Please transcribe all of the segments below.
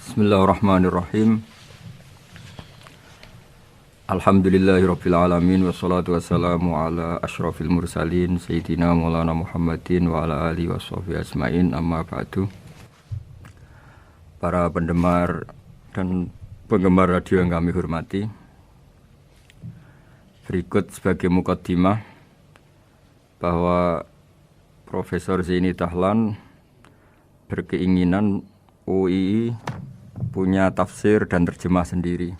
Bismillahirrahmanirrahim. Alhamdulillahirabbil alamin wassalatu wassalamu ala asyrafil mursalin sayyidina Maulana Muhammadin wa ala alihi washabihi ajmain, amma ba'du. Para pendengar dan penggemar radio yang kami hormati, berikut sebagai mukaddimah bahwa Profesor Zaini Dahlan berkeinginan UII punya tafsir dan terjemah sendiri.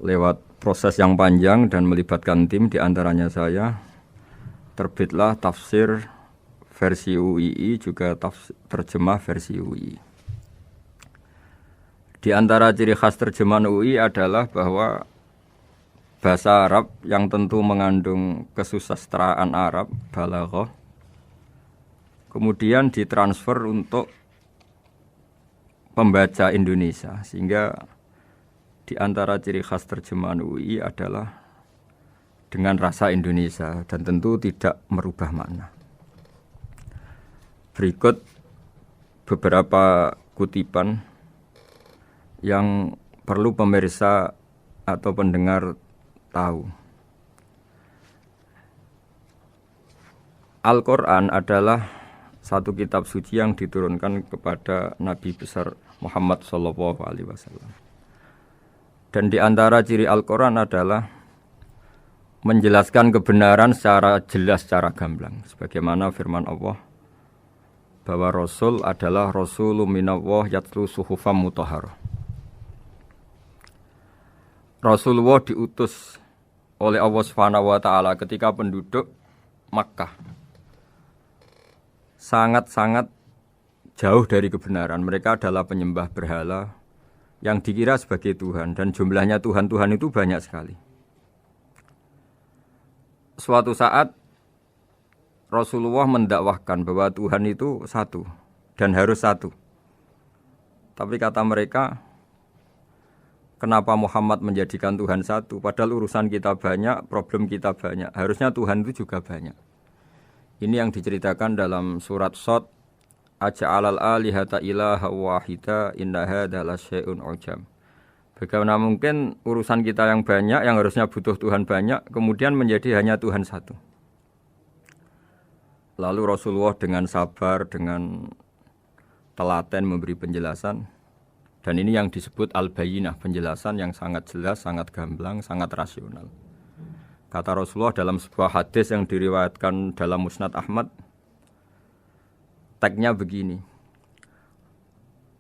Lewat proses yang panjang dan melibatkan tim, diantaranya saya, terbitlah tafsir versi UII juga terjemah versi UII. Di antara ciri khas terjemahan UII adalah bahwa bahasa Arab yang tentu mengandung kesusastraan Arab, balaghah, kemudian ditransfer untuk pembaca Indonesia, sehingga di antara ciri khas terjemahan UI adalah dengan rasa Indonesia dan tentu tidak merubah makna. Berikut beberapa kutipan yang perlu pemirsa atau pendengar tahu. Al-Quran adalah satu kitab suci yang diturunkan kepada Nabi besar Muhammad SAW. Dan di antara ciri Al-Quran adalah menjelaskan kebenaran secara jelas, secara gamblang. Sebagaimana firman Allah, bahwa Rasul adalah Rasulun minallah yatlu suhufam mutahharah. Rasulullah diutus oleh Allah SWT ketika penduduk Makkah sangat-sangat jauh dari kebenaran. Mereka adalah penyembah berhala yang dikira sebagai Tuhan, dan jumlahnya Tuhan-Tuhan itu banyak sekali. Suatu saat Rasulullah mendakwahkan bahwa Tuhan itu satu dan harus satu. Tapi kata mereka, kenapa Muhammad menjadikan Tuhan satu? Padahal urusan kita banyak, problem kita banyak. Harusnya Tuhan itu juga banyak. Ini yang diceritakan dalam surat Shad, Aja'alal alihata ilaha wahida inna hadza lasyai'un ujab. Bagaimana mungkin urusan kita yang banyak, yang harusnya butuh Tuhan banyak, kemudian menjadi hanya Tuhan satu. Lalu Rasulullah dengan sabar, dengan telaten memberi penjelasan. Dan ini yang disebut al-bayyinah, penjelasan yang sangat jelas, sangat gamblang, sangat rasional. Kata Rasulullah dalam sebuah hadis yang diriwayatkan dalam Musnad Ahmad, tagnya begini: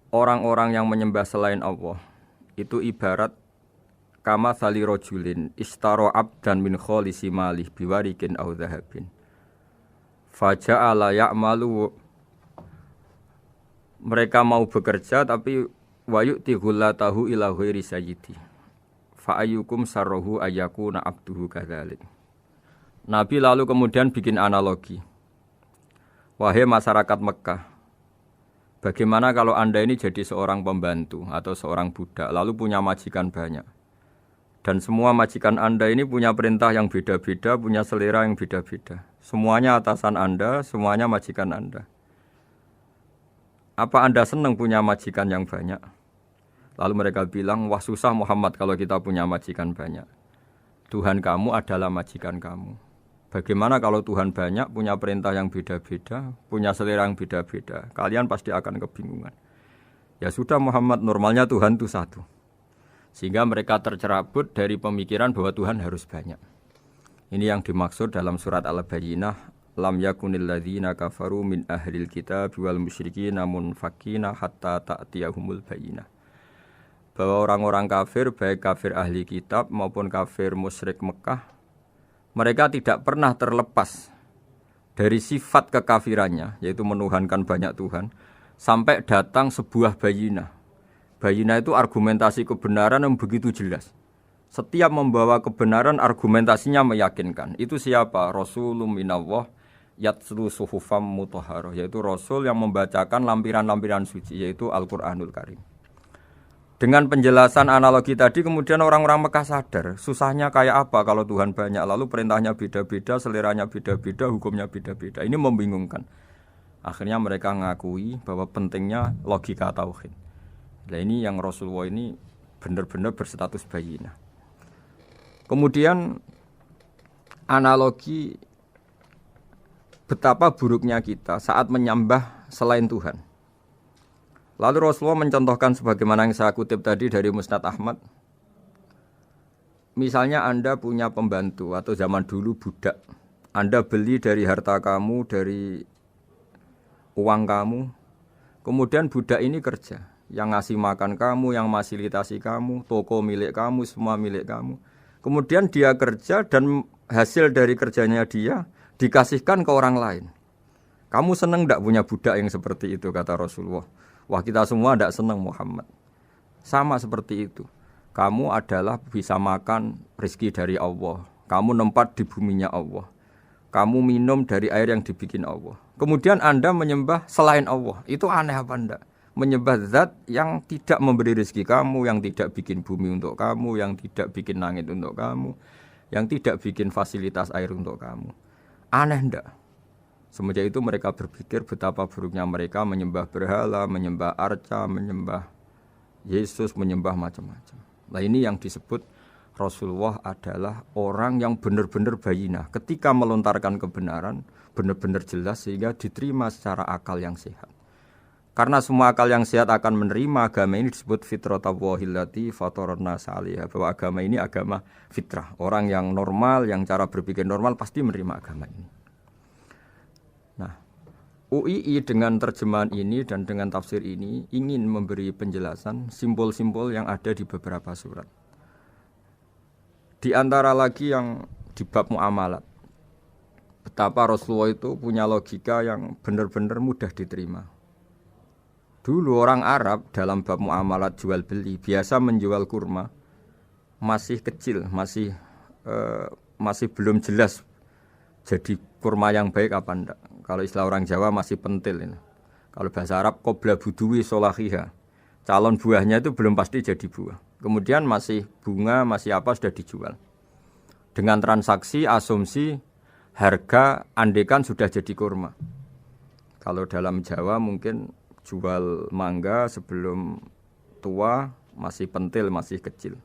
orang-orang yang menyembah selain Allah itu ibarat kama sali rojulin istaro abdan min kholisi malih biwarikin au dhahabin faja'ala ya'malu. Mereka mau bekerja tapi wayu'ti ghullatahu ila ghairi sayyidi fa'ayyukum sarrohu ayyakuna abduhu kadzalik. Nabi lalu kemudian bikin analogi. Wahai masyarakat Mekah, bagaimana kalau Anda ini jadi seorang pembantu atau seorang budak, lalu punya majikan banyak. Dan semua majikan Anda ini punya perintah yang beda-beda, punya selera yang beda-beda. Semuanya atasan Anda, semuanya majikan Anda. Apa Anda senang punya majikan yang banyak? Lalu mereka bilang, wah susah Muhammad kalau kita punya majikan banyak. Tuhan kamu adalah majikan kamu. Bagaimana kalau Tuhan banyak, punya perintah yang beda-beda, punya selera yang beda-beda? Kalian pasti akan kebingungan. Ya sudah Muhammad, normalnya Tuhan itu satu. Sehingga mereka tercerabut dari pemikiran bahwa Tuhan harus banyak. Ini yang dimaksud dalam surat Al-Bayyinah, lam yakunil ladzina kafaru min ahlil kitab wal musyrikina munfakina hatta ta'tiyahumul bayyinah. Bahwa orang-orang kafir, baik kafir ahli kitab maupun kafir musyrik Mekah, mereka tidak pernah terlepas dari sifat kekafirannya, yaitu menuhankan banyak Tuhan, sampai datang sebuah bayyinah. Bayyinah itu argumentasi kebenaran yang begitu jelas. Setiap membawa kebenaran, argumentasinya meyakinkan. Itu siapa? Rasulun minallah yatslu suhufam mutahharah, yaitu Rasul yang membacakan lampiran-lampiran suci, yaitu Al-Quranul Karim. Dengan penjelasan analogi tadi, kemudian orang-orang Mekah sadar, susahnya kayak apa kalau Tuhan banyak, lalu perintahnya beda-beda, seleranya beda-beda, hukumnya beda-beda. Ini membingungkan. Akhirnya mereka ngakui bahwa pentingnya logika tauhid. Nah ini yang Rasulullah ini benar-benar berstatus bayinah. Kemudian analogi betapa buruknya kita saat menyembah selain Tuhan. Lalu Rasulullah mencontohkan sebagaimana yang saya kutip tadi dari Musnad Ahmad. Misalnya Anda punya pembantu atau zaman dulu budak. Anda beli dari harta kamu, dari uang kamu. Kemudian budak ini kerja. Yang ngasih makan kamu, yang fasilitasi kamu, toko milik kamu, semua milik kamu. Kemudian dia kerja dan hasil dari kerjanya dia dikasihkan ke orang lain. Kamu senang tidak punya budak yang seperti itu, kata Rasulullah. Wah, kita semua tidak senang Muhammad. Sama seperti itu. Kamu adalah bisa makan rezeki dari Allah. Kamu nempat di buminya Allah. Kamu minum dari air yang dibikin Allah. Kemudian Anda menyembah selain Allah. Itu aneh apa enggak? Menyembah zat yang tidak memberi rezeki kamu, yang tidak bikin bumi untuk kamu, yang tidak bikin langit untuk kamu, yang tidak bikin fasilitas air untuk kamu. Aneh enggak? Semenjak itu mereka berpikir betapa buruknya mereka menyembah berhala, menyembah arca, menyembah Yesus, menyembah macam-macam. Nah ini yang disebut Rasulullah adalah orang yang benar-benar bayinah. Ketika melontarkan kebenaran, benar-benar jelas sehingga diterima secara akal yang sehat. Karena semua akal yang sehat akan menerima agama ini disebut fitratallahi fatarna salihah, bahwa agama ini agama fitrah. Orang yang normal, yang cara berpikir normal pasti menerima agama ini. Nah, UII dengan terjemahan ini dan dengan tafsir ini ingin memberi penjelasan simbol-simbol yang ada di beberapa surat. Di antara lagi yang di bab muamalat, betapa Rasulullah itu punya logika yang benar-benar mudah diterima. Dulu orang Arab dalam bab muamalat jual beli biasa menjual kurma masih kecil, masih belum jelas jadi kurma yang baik apa enggak. Kalau istilah orang Jawa masih pentil ini. Kalau bahasa Arab qobla buduwi solahiha. Calon buahnya itu belum pasti jadi buah. Kemudian masih bunga, masih apa sudah dijual. Dengan transaksi asumsi harga andekan sudah jadi kurma. Kalau dalam Jawa mungkin jual mangga sebelum tua masih pentil, masih kecil.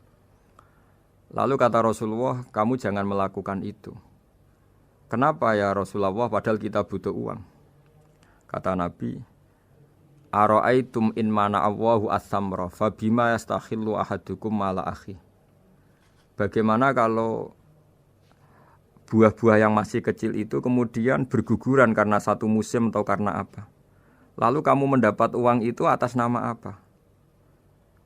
Lalu kata Rasulullah, kamu jangan melakukan itu. Kenapa ya Rasulullah, padahal kita butuh uang? Kata Nabi, ara'aitum in mana Allahu as-samra fa bima yastakhillu ahadukum mala akhi. Bagaimana kalau buah-buah yang masih kecil itu kemudian berguguran karena satu musim atau karena apa? Lalu kamu mendapat uang itu atas nama apa?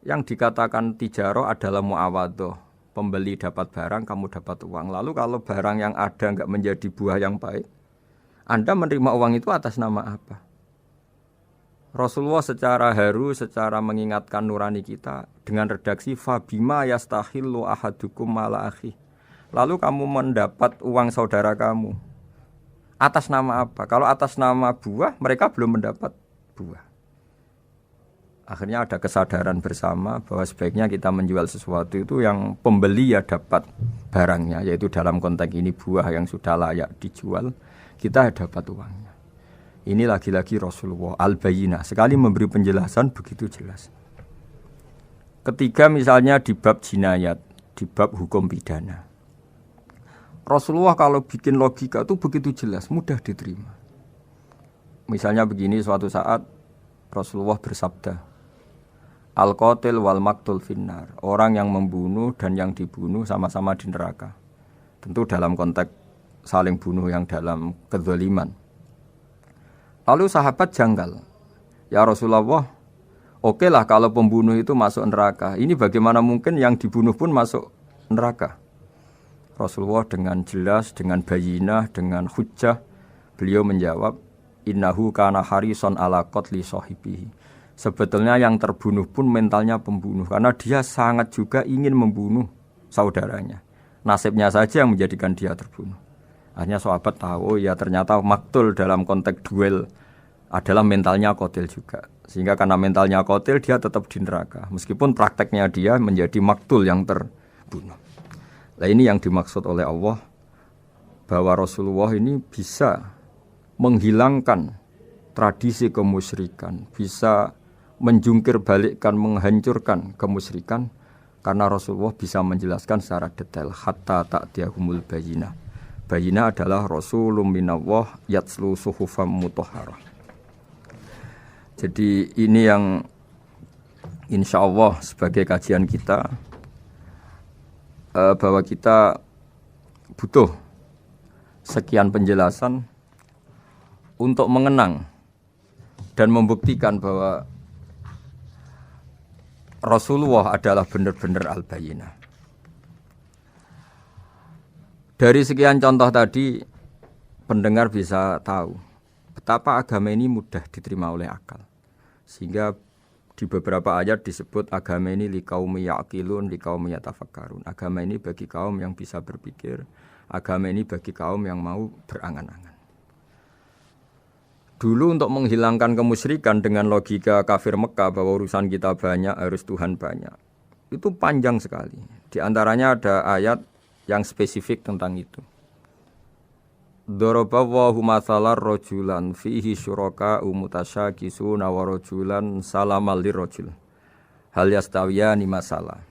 Yang dikatakan tijaro adalah muawadoh. Pembeli dapat barang, kamu dapat uang. Lalu kalau barang yang ada enggak menjadi buah yang baik, Anda menerima uang itu atas nama apa? Rasulullah secara haru, secara mengingatkan nurani kita dengan redaksi fabima yastahillu ahadukum mala akhi. Lalu kamu mendapat uang saudara kamu atas nama apa? Kalau atas nama buah, mereka belum mendapat buah. Akhirnya ada kesadaran bersama bahwa sebaiknya kita menjual sesuatu itu yang pembeli ya dapat barangnya, yaitu dalam konteks ini buah yang sudah layak dijual, kita dapat uangnya. Ini lagi-lagi Rasulullah al-Bayyinah, sekali memberi penjelasan begitu jelas. Ketiga misalnya di bab jinayat, di bab hukum pidana. Rasulullah kalau bikin logika itu begitu jelas, mudah diterima. Misalnya begini, suatu saat Rasulullah bersabda, al-qatil wal maktul finnar, orang yang membunuh dan yang dibunuh sama-sama di neraka. Tentu dalam konteks saling bunuh yang dalam kezaliman. Lalu sahabat janggal, ya Rasulullah, oke lah kalau pembunuh itu masuk neraka, ini bagaimana mungkin yang dibunuh pun masuk neraka? Rasulullah dengan jelas, dengan bayinah, dengan hujjah, beliau menjawab, innahu kana harisan ala qatli sahibihi. Sebetulnya yang terbunuh pun mentalnya pembunuh, karena dia sangat juga ingin membunuh saudaranya. Nasibnya saja yang menjadikan dia terbunuh. Akhirnya sahabat tahu, ya ternyata maktul dalam konteks duel adalah mentalnya qatil juga. Sehingga karena mentalnya qatil, dia tetap di neraka. Meskipun prakteknya dia menjadi maktul yang terbunuh. Nah ini yang dimaksud oleh Allah, bahwa Rasulullah ini bisa menghilangkan tradisi kemusyrikan, bisa menjungkir balikkan, menghancurkan kemusyrikan karena Rasulullah bisa menjelaskan secara detail hatta ta'tiyahumul bayyinah. Bayyinah adalah Rasulun minallah yatslu suhufam mutahharah. Jadi ini yang insya Allah sebagai kajian kita bahwa kita butuh sekian penjelasan untuk mengenang dan membuktikan bahwa Rasulullah adalah benar-benar al-bayyinah. Dari sekian contoh tadi, pendengar bisa tahu betapa agama ini mudah diterima oleh akal. Sehingga di beberapa ayat disebut agama ini liqaumi ya'qilun, liqaumi yatafakkarun. Agama ini bagi kaum yang bisa berpikir, agama ini bagi kaum yang mau berangan-angan. Dulu untuk menghilangkan kemusyrikan dengan logika kafir Mekah bahwa urusan kita banyak, harus Tuhan banyak. Itu panjang sekali. Di antaranya ada ayat yang spesifik tentang itu. Daraballahu mathalan rajulan fihi syuraka'u mutasyakisuna wa rajulan salamal lirrajul. Hal yastawiyani masalah.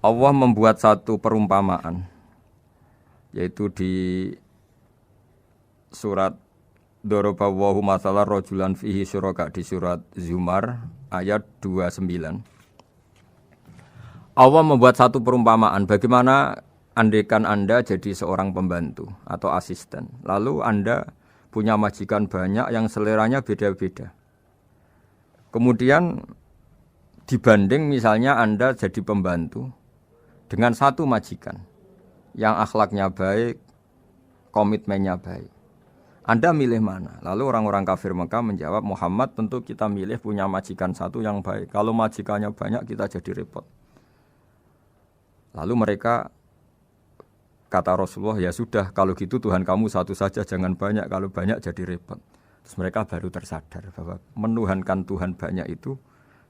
Allah membuat satu perumpamaan, yaitu di surat Daraballahu mathalan rajulan fihi syuraka di surat Zumar ayat 29. Allah membuat satu perumpamaan bagaimana andaikan Anda jadi seorang pembantu atau asisten. Lalu Anda punya majikan banyak yang seleranya beda-beda. Kemudian dibanding misalnya Anda jadi pembantu dengan satu majikan yang akhlaknya baik, komitmennya baik. Anda milih mana? Lalu orang-orang kafir Mekah menjawab, Muhammad tentu kita milih punya majikan satu yang baik. Kalau majikannya banyak kita jadi repot. Lalu mereka kata Rasulullah, ya sudah kalau gitu Tuhan kamu satu saja jangan banyak. Kalau banyak jadi repot. Terus mereka baru tersadar bahwa menuhankan Tuhan banyak itu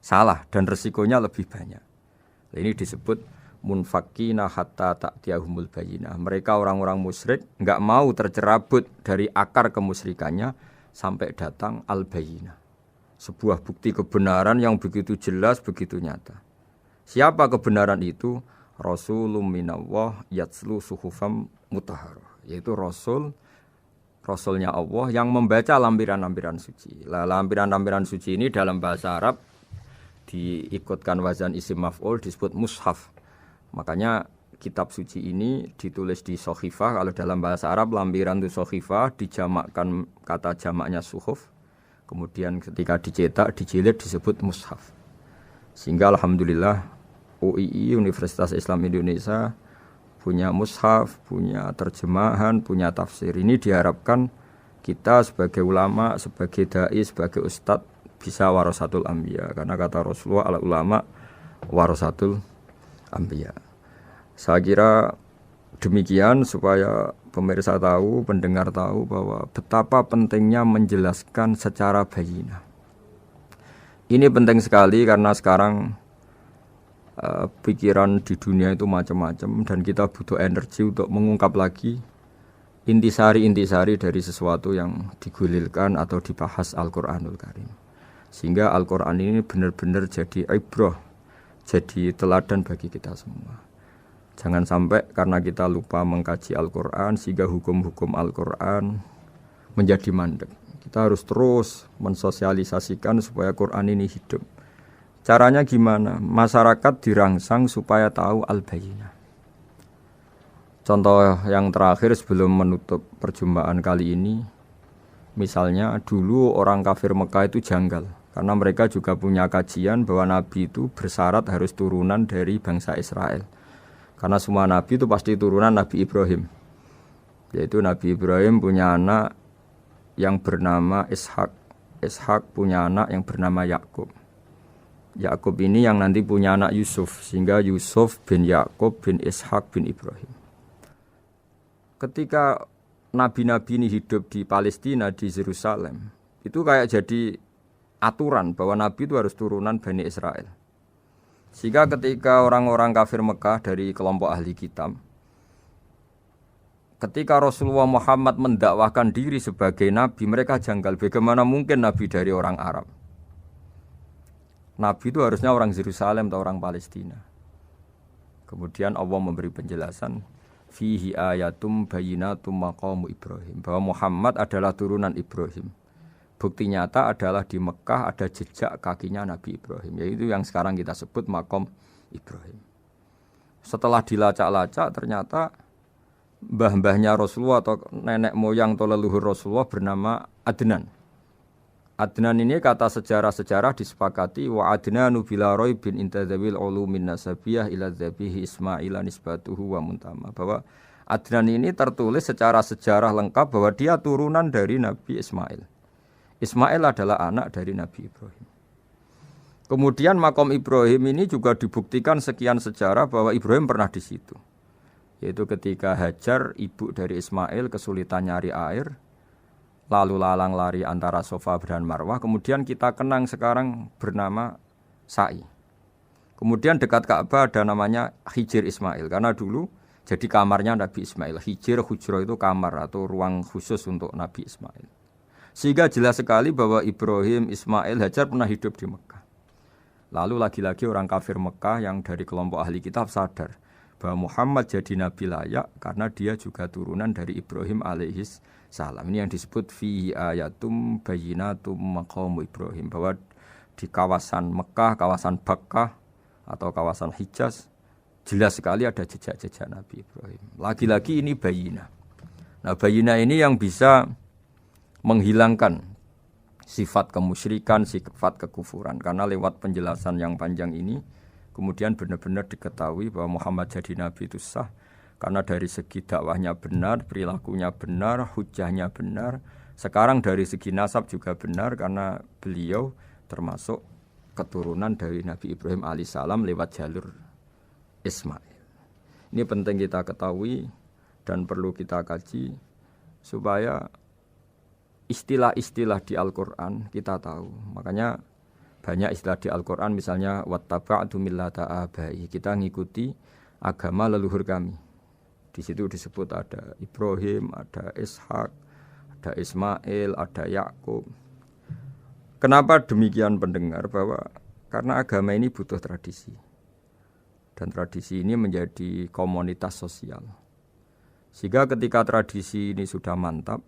salah dan resikonya lebih banyak. Ini disebut munfakina hatta ta'tiyahumul bayyinah. Mereka orang-orang musyrik enggak mau tercerabut dari akar kemusyrikannya sampai datang al-bayyinah. Sebuah bukti kebenaran yang begitu jelas, begitu nyata. Siapa kebenaran itu? Rasulun minallah yatslu suhufam mutahharah. Yaitu Rasulnya Allah yang membaca lampiran-lampiran suci. Lampiran-lampiran suci ini dalam bahasa Arab diikutkan wazan isim maf'ul disebut mushaf. Makanya kitab suci ini ditulis di sohifah. Kalau dalam bahasa Arab lampiran itu sohifah, dijamakkan kata jamaknya suhuf. Kemudian ketika dicetak, dijilid disebut mushaf. Sehingga alhamdulillah UII Universitas Islam Indonesia punya mushaf, punya terjemahan, punya tafsir. Ini diharapkan kita sebagai ulama, sebagai dai, sebagai ustadz bisa warasatul anbiya. Karena kata Rasulullah al ulama warasatul anbiya. Saya kira demikian supaya pemirsa tahu, pendengar tahu bahwa betapa pentingnya menjelaskan secara bayyinah. Ini penting sekali karena sekarang pikiran di dunia itu macam-macam dan kita butuh energi untuk mengungkap lagi intisari-intisari dari sesuatu yang digulirkan atau dibahas Al-Qur'anul Karim. Sehingga Al-Qur'an ini benar-benar jadi ibrah, jadi teladan bagi kita semua. Jangan sampai karena kita lupa mengkaji Al-Qur'an sehingga hukum-hukum Al-Qur'an menjadi mandek. Kita harus terus mensosialisasikan supaya Qur'an ini hidup. Caranya gimana? Masyarakat dirangsang supaya tahu al-bayyinah. Contoh yang terakhir sebelum menutup perjumpaan kali ini, misalnya dulu orang kafir Mekah itu janggal. Karena mereka juga punya kajian bahwa Nabi itu bersyarat harus turunan dari bangsa Israel. Karena semua Nabi itu pasti turunan Nabi Ibrahim. Yaitu Nabi Ibrahim punya anak yang bernama Ishak. Ishak punya anak yang bernama Yakub. Yakub ini yang nanti punya anak Yusuf. Sehingga Yusuf bin Yakub bin Ishak bin Ibrahim. Ketika Nabi-Nabi ini hidup di Palestina, di Yerusalem, itu kayak jadi aturan bahwa Nabi itu harus turunan Bani Israel. Sehingga ketika orang-orang kafir Mekah dari kelompok ahli kitab, ketika Rasulullah Muhammad mendakwahkan diri sebagai Nabi, mereka janggal bagaimana mungkin Nabi dari orang Arab. Nabi itu harusnya orang Yerusalem atau orang Palestina. Kemudian Allah memberi penjelasan fihi ayatum bayyinatum maqamu Ibrahim, bahwa Muhammad adalah turunan Ibrahim. Bukti nyata adalah di Mekah ada jejak kakinya Nabi Ibrahim, yaitu yang sekarang kita sebut maqam Ibrahim. Setelah dilacak-lacak ternyata mbah-mbahnya Rasulullah atau nenek moyang atau leluhur Rasulullah bernama Adnan. Adnan ini kata sejarah-sejarah disepakati wa adnanu bila raibin intadzawil ulumin nasabiyah ila dzabihi Ismaila nisbatuhu wa muntama, bahwa Adnan ini tertulis secara sejarah lengkap bahwa dia turunan dari Nabi Ismail. Ismail adalah anak dari Nabi Ibrahim. Kemudian makom Ibrahim ini juga dibuktikan sekian sejarah bahwa Ibrahim pernah di situ. Yaitu ketika Hajar, ibu dari Ismail, kesulitan nyari air, lalu lalang lari antara Safa dan Marwah. Kemudian kita kenang sekarang bernama Sa'i. Kemudian dekat Ka'bah ada namanya Hijir Ismail, karena dulu jadi kamarnya Nabi Ismail. Hijir, hujro itu kamar atau ruang khusus untuk Nabi Ismail. Sehingga jelas sekali bahwa Ibrahim, Ismail, Hajar pernah hidup di Mekah. Lalu lagi-lagi orang kafir Mekah yang dari kelompok ahli kitab sadar bahwa Muhammad jadi nabi layak karena dia juga turunan dari Ibrahim alaihis salam. Ini yang disebut fi ayatum bayyinatum maqamu Ibrahim, bahwa di kawasan Mekah, kawasan Bakkah atau kawasan Hijaz jelas sekali ada jejak-jejak Nabi Ibrahim. Lagi-lagi ini bayyinah. Nah, bayyinah ini yang bisa menghilangkan sifat kemusyrikan, sifat kekufuran, karena lewat penjelasan yang panjang ini kemudian benar-benar diketahui bahwa Muhammad jadi nabi itu sah karena dari segi dakwahnya benar, perilakunya benar, hujahnya benar. Sekarang dari segi nasab juga benar karena beliau termasuk keturunan dari Nabi Ibrahim alaihissalam lewat jalur Ismail. Ini penting kita ketahui dan perlu kita kaji supaya istilah-istilah di Al-Quran kita tahu. Makanya banyak istilah di Al-Quran, misalnya wattaba'tu millata abai, kita ngikuti agama leluhur kami. Di situ disebut ada Ibrahim, ada Ishak, ada Ismail, ada Yakub. Kenapa demikian pendengar? Bahwa karena agama ini butuh tradisi. Dan tradisi ini menjadi komunitas sosial. Sehingga ketika tradisi ini sudah mantap,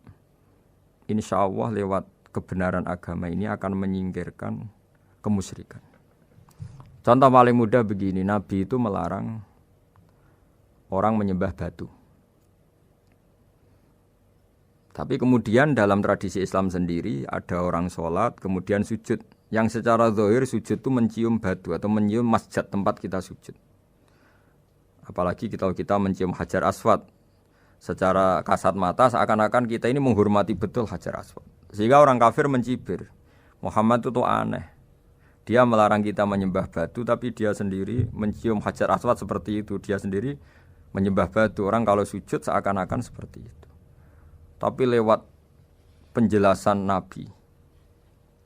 insya Allah lewat kebenaran agama ini akan menyingkirkan kemusyrikan. Contoh paling mudah begini, Nabi itu melarang orang menyembah batu. Tapi kemudian dalam tradisi Islam sendiri ada orang sholat kemudian sujud. Yang secara zahir sujud itu mencium batu atau mencium masjid tempat kita sujud. Apalagi kita mencium Hajar Aswad. Secara kasat mata seakan-akan kita ini menghormati betul Hajar Aswad. Sehingga orang kafir mencibir, Muhammad itu aneh. Dia melarang kita menyembah batu, tapi dia sendiri mencium Hajar Aswad seperti itu. Dia sendiri menyembah batu. Orang kalau sujud seakan-akan seperti itu. Tapi lewat penjelasan Nabi,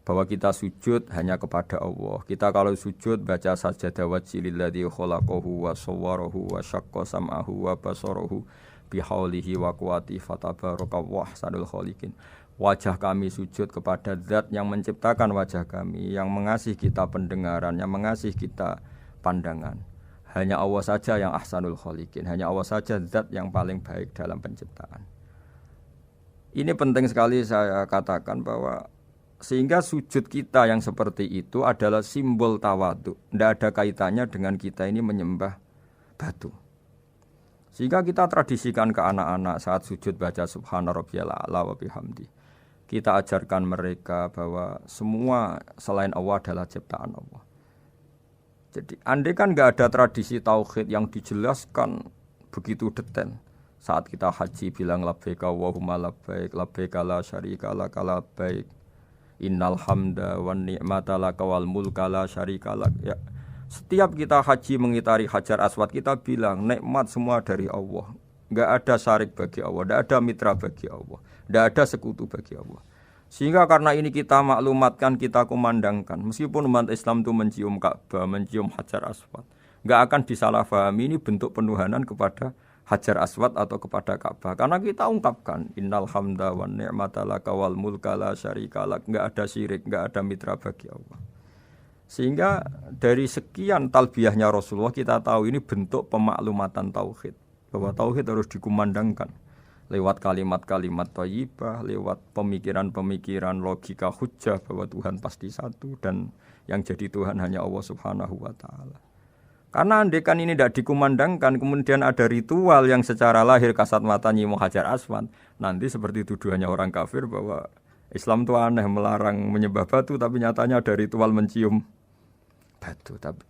bahwa kita sujud hanya kepada Allah. Kita kalau sujud baca sajadah wajhililladzi khalaqahu wa sawwarahu wa syaqqa sam'ahu wa basarahu bihaulihi wa quwwati fatabaraka ahsanul khaliqin. Wajah kami sujud kepada zat yang menciptakan wajah kami, yang mengasihi kita pendengaran, yang mengasihi kita pandangan. Hanya Allah saja yang ahsanul khaliqin, hanya Allah saja zat yang paling baik dalam penciptaan. Ini penting sekali saya katakan bahwa sehingga sujud kita yang seperti itu adalah simbol tawadhu. Tidak ada kaitannya dengan kita ini menyembah batu. Sehingga kita tradisikan ke anak-anak saat sujud baca subhana rabbiyal a'la wa bihamdi. Kita ajarkan mereka bahwa semua selain Allah adalah ciptaan Allah. Jadi andai kan enggak ada tradisi tauhid yang dijelaskan begitu detail. Saat kita haji bilang labbaik Allahumma labbaik, labbaik la syarika lak labbaik. Innal hamda wan ni'mata laka wal mulka la syarika lak. Ya. Setiap kita haji mengitari Hajar Aswad kita bilang nikmat semua dari Allah. Enggak ada syarik bagi Allah, enggak ada mitra bagi Allah, enggak ada sekutu bagi Allah. Sehingga karena ini kita maklumatkan, kita kumandangkan. Meskipun umat Islam itu mencium Ka'bah, mencium Hajar Aswad, enggak akan disalahfahami ini bentuk penuhanan kepada Hajar Aswad atau kepada Ka'bah. Karena kita ungkapkan innal hamda wan ni'mata laka wal mulka la syarika lak, enggak ada syirik, enggak ada mitra bagi Allah. Sehingga dari sekian talbiyahnya Rasulullah kita tahu ini bentuk pemaklumatan tauhid. Bahwa tauhid harus dikumandangkan lewat kalimat-kalimat thayyibah, lewat pemikiran-pemikiran logika hujjah bahwa Tuhan pasti satu dan yang jadi Tuhan hanya Allah Subhanahu wa taala. Karena andekan ini tidak dikumandangkan, kemudian ada ritual yang secara lahir kasat mata nyium hajar aswad, nanti seperti tuduhannya orang kafir bahwa Islam itu aneh melarang menyembah batu, tapi nyatanya ada ritual mencium batu. Tapi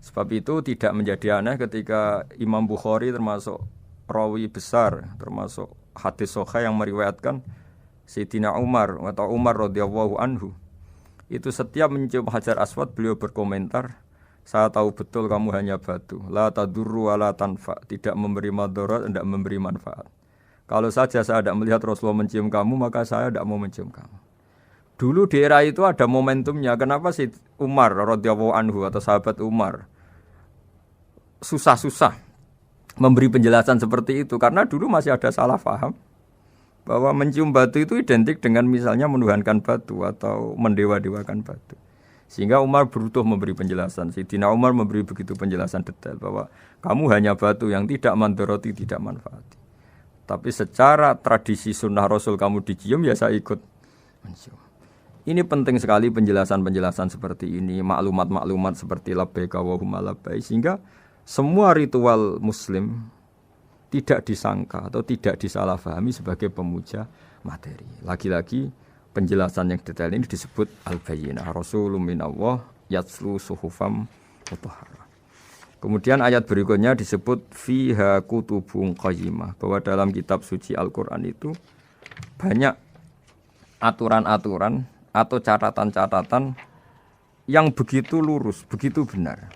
sebab itu tidak menjadi aneh ketika Imam Bukhari termasuk rawi besar, termasuk hadis sahih yang meriwayatkan Sayyidina Umar atau Umar radhiyallahu anhu itu setiap mencium hajar aswad beliau berkomentar, saya tahu betul kamu hanya batu, la tadurru wa la tanfa, tidak memberi madarat, tidak memberi manfaat. Kalau saja saya tidak melihat Rasulullah mencium kamu, maka saya tidak mau mencium kamu. Dulu di era itu ada momentumnya. Kenapa sih Umar radhiyallahu anhu atau sahabat Umar susah-susah memberi penjelasan seperti itu? Karena dulu masih ada salah paham bahwa mencium batu itu identik dengan misalnya menuhankan batu atau mendewa-dewakan batu. Sehingga Umar berutuh memberi penjelasan. Sayyidina Umar memberi begitu penjelasan detail bahwa kamu hanya batu yang tidak mandoroti, tidak manfaati. Tapi secara tradisi sunnah Rasul kamu dicium, ya saya ikut mencium. Ini penting sekali penjelasan-penjelasan seperti ini, maklumat-maklumat seperti labbaik Allahumma labbaik, sehingga semua ritual Muslim tidak disangka atau tidak disalahfahami sebagai pemuja materi. Lagi-lagi penjelasan yang detail ini disebut al-bayyinah, Rasulun minallah yatslu suhufam mutahharah. Kemudian ayat berikutnya disebut fiha kutubun qayyimah, bahwa dalam kitab suci Al-Qur'an itu banyak aturan-aturan atau catatan-catatan yang begitu lurus, begitu benar.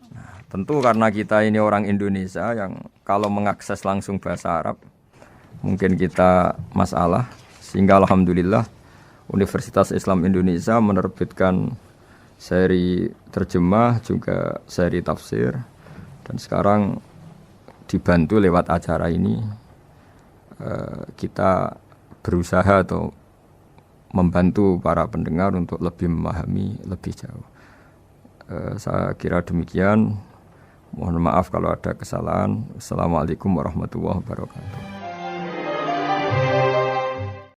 Nah, tentu karena kita ini orang Indonesia yang kalau mengakses langsung bahasa Arab mungkin kita masalah. Sehingga alhamdulillah Universitas Islam Indonesia menerbitkan seri terjemah juga seri tafsir, dan sekarang dibantu lewat acara ini kita berusaha atau membantu para pendengar untuk lebih memahami lebih jauh. Saya kira demikian. Mohon maaf kalau ada kesalahan. Assalamualaikum warahmatullahi wabarakatuh.